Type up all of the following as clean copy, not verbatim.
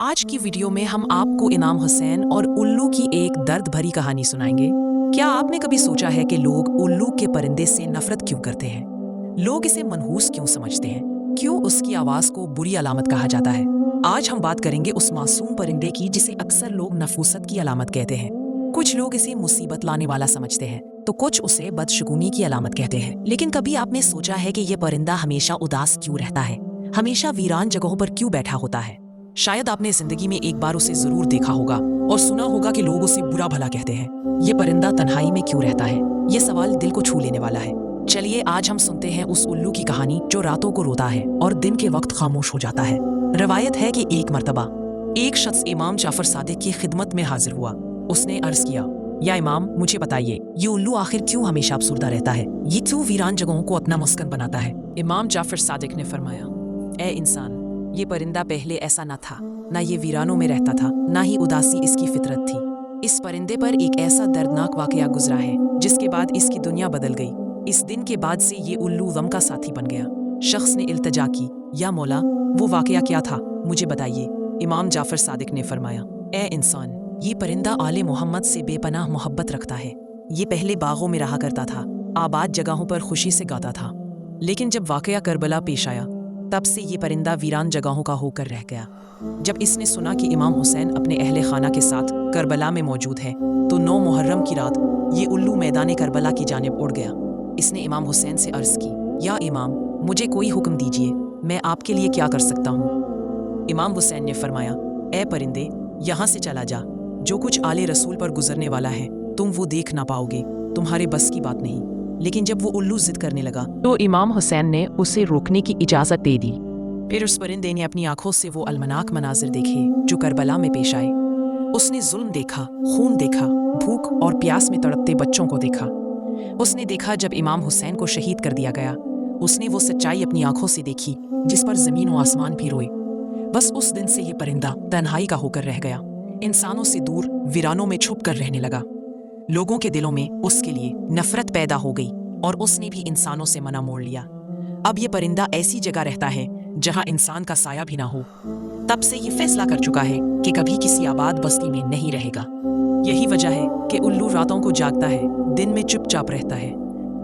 आज की वीडियो में हम आपको इमाम हुसैन और उल्लू की एक दर्द भरी कहानी सुनाएंगे। क्या आपने कभी सोचा है कि लोग उल्लू के परिंदे से नफरत क्यों करते हैं? लोग इसे मनहूस क्यों समझते हैं? क्यों उसकी आवाज को बुरी अलामत कहा जाता है? आज हम बात करेंगे उस मासूम परिंदे की जिसे अक्सर लोग नफूसत की अलामत कहते हैं। कुछ लोग इसे मुसीबत लाने वाला समझते हैं तो कुछ उसे बदशगुनी की अलामत कहते हैं। लेकिन कभी आपने सोचा है कि यह परिंदा हमेशा उदास क्यों रहता है, हमेशा वीरान जगहों पर क्यों बैठा होता है? शायद आपने जिंदगी में एक बार उसे जरूर देखा होगा और सुना होगा कि लोग उसे बुरा भला कहते हैं। ये परिंदा तन्हाई में क्यों रहता है? ये सवाल दिल को छू लेने वाला है। चलिए आज हम सुनते हैं उस उल्लू की कहानी जो रातों को रोता है और दिन के वक्त खामोश हो जाता है। रवायत है कि एक मर्तबा एक शख्स इमाम जाफर सादिक की खिदमत में हाजिर हुआ। उसने अर्ज किया, या इमाम, मुझे बताइए, ये उल्लू आखिर क्यों हमेशा अफसुर्दा रहता है? ये क्यों वीरान जगहों को अपना मस्कन बनाता है? इमाम जाफर सादिक ने फरमाया, ए इंसान, ये परिंदा पहले ऐसा न था, ना ये वीरानों में रहता था, ना ही उदासी इसकी फितरत थी। इस परिंदे पर एक ऐसा दर्दनाक वाकया गुजरा है जिसके बाद इसकी दुनिया बदल गई। इस दिन के बाद से ये उल्लू गम का साथी बन गया। शख्स ने इल्तजा की, या मौला, वो वाकया क्या था, मुझे बताइए। इमाम जाफर सादिक ने फरमाया, ए इंसान, ये परिंदा आले मोहम्मद से बेपनाह मोहब्बत रखता है। ये पहले बागों में रहा करता था, आबाद जगहों पर खुशी से गाता था। लेकिन जब वाकया करबला पेश आया, तब से ये परिंदा वीरान जगहों का होकर रह गया। जब इसने सुना कि इमाम हुसैन अपने अहले खाना के साथ करबला में मौजूद है, तो 9 मुहर्रम की रात ये उल्लू मैदान करबला की जानिब उड़ गया। इसने इमाम हुसैन से अर्ज की, या इमाम, मुझे कोई हुक्म दीजिए, मैं आपके लिए क्या कर सकता हूँ? इमाम हुसैन ने फरमाया, ए परिंदे, यहाँ से चला जा। जो कुछ आले रसूल पर गुजरने वाला है तुम वो देख ना पाओगे, तुम्हारे बस की बात नहीं। लेकिन जब वो उल्लू जिद करने लगा तो इमाम हुसैन ने उसे रोकने की इजाजत दे दी। फिर उस परिंदे ने अपनी आंखों से वो अलमनाक मनाजिर देखे जो करबला में पेश आए। उसने जुल्म देखा, खून देखा, भूख और प्यास में तड़पते बच्चों को देखा। उसने देखा जब इमाम हुसैन को शहीद कर दिया गया। उसने वो सच्चाई अपनी आंखों से देखी जिस पर जमीन और आसमान भी रोए। बस उस दिन से ये परिंदा तन्हाई का होकर रह गया, इंसानों से दूर वीरानों में छुप कर रहने लगा। लोगों के दिलों में उसके लिए नफरत पैदा हो गई और उसने भी इंसानों से मना मोड़ लिया। अब ये परिंदा ऐसी जगह रहता है जहां इंसान का साया भी ना हो। तब से ये फैसला कर चुका है कि कभी किसी आबाद बस्ती में नहीं रहेगा। यही वजह है कि उल्लू रातों को जागता है, दिन में चुपचाप रहता है।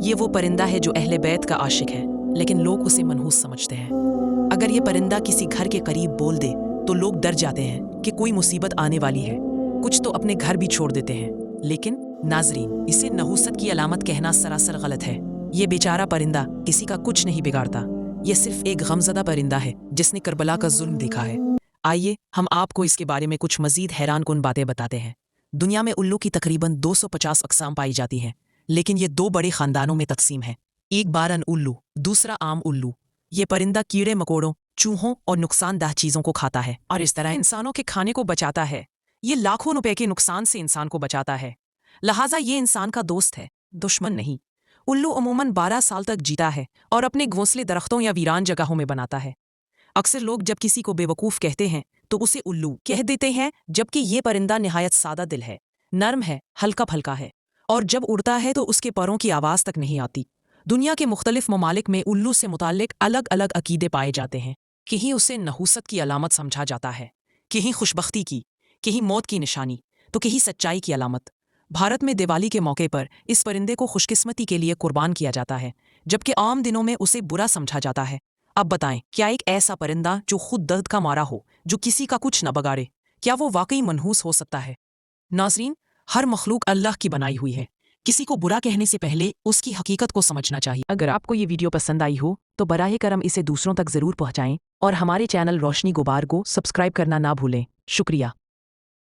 ये वो परिंदा है जो अहले बैत का आशिक है, लेकिन लोग उसे मनहूस समझते हैं। अगर ये परिंदा किसी घर के करीब बोल दे तो लोग डर जाते हैं कि कोई मुसीबत आने वाली है। कुछ तो अपने घर भी छोड़ देते हैं। लेकिन नाजरीन, इसे नहूसत की अलामत कहना सरासर गलत है। ये बेचारा परिंदा किसी का कुछ नहीं बिगाड़ता। ये सिर्फ एक गमज़दा परिंदा है जिसने करबला का जुल्म देखा है। आइए हम आपको इसके बारे में कुछ मजीद हैरानकुन बातें बताते हैं। दुनिया में उल्लू की तकरीबन 250 अक़साम पाई जाती हैं, लेकिन ये 2 बड़े खानदानों में तकसीम है। एक बारन उल्लू, दूसरा आम उल्लू। ये परिंदा कीड़े मकोड़ों, चूहों और नुकसानदाह चीज़ों को खाता है और इस तरह इंसानों के खाने को बचाता है। ये लाखों रुपए के नुकसान से इंसान को बचाता है, लिहाजा ये इंसान का दोस्त है, दुश्मन नहीं। उल्लू अमूमन 12 साल तक जीता है और अपने घोंसले दरख्तों या वीरान जगहों में बनाता है। अक्सर लोग जब किसी को बेवकूफ़ कहते हैं तो उसे उल्लू कह देते हैं, जबकि ये परिंदा निहायत सादा दिल है, नर्म है, हल्का फल्का है और जब उड़ता है तो उसके परों की आवाज़ तक नहीं आती। दुनिया के मुख्तलिफ ममालिक में उल्लू से मुताल्लिक अलग अलग अकीदे पाए जाते हैं। कहीं उसे नहूसत की अलामत समझा जाता है, कहीं खुशबख्ती की, कहीं मौत की निशानी, तो कहीं सच्चाई की अलामत। भारत में दिवाली के मौके पर इस परिंदे को खुशकिस्मती के लिए कुर्बान किया जाता है, जबकि आम दिनों में उसे बुरा समझा जाता है। अब बताएं, क्या एक ऐसा परिंदा जो खुद दर्द का मारा हो, जो किसी का कुछ न बगाड़े, क्या वो वाकई मनहूस हो सकता है? नाज़रीन, हर मखलूक अल्लाह की बनाई हुई है। किसी को बुरा कहने से पहले उसकी हकीकत को समझना चाहिए। अगर आपको ये वीडियो पसंद आई हो तो बराहे करम इसे दूसरों तक ज़रूर पहुँचाएं और हमारे चैनल रोशनी गुबार को सब्सक्राइब करना ना भूलें। शुक्रिया।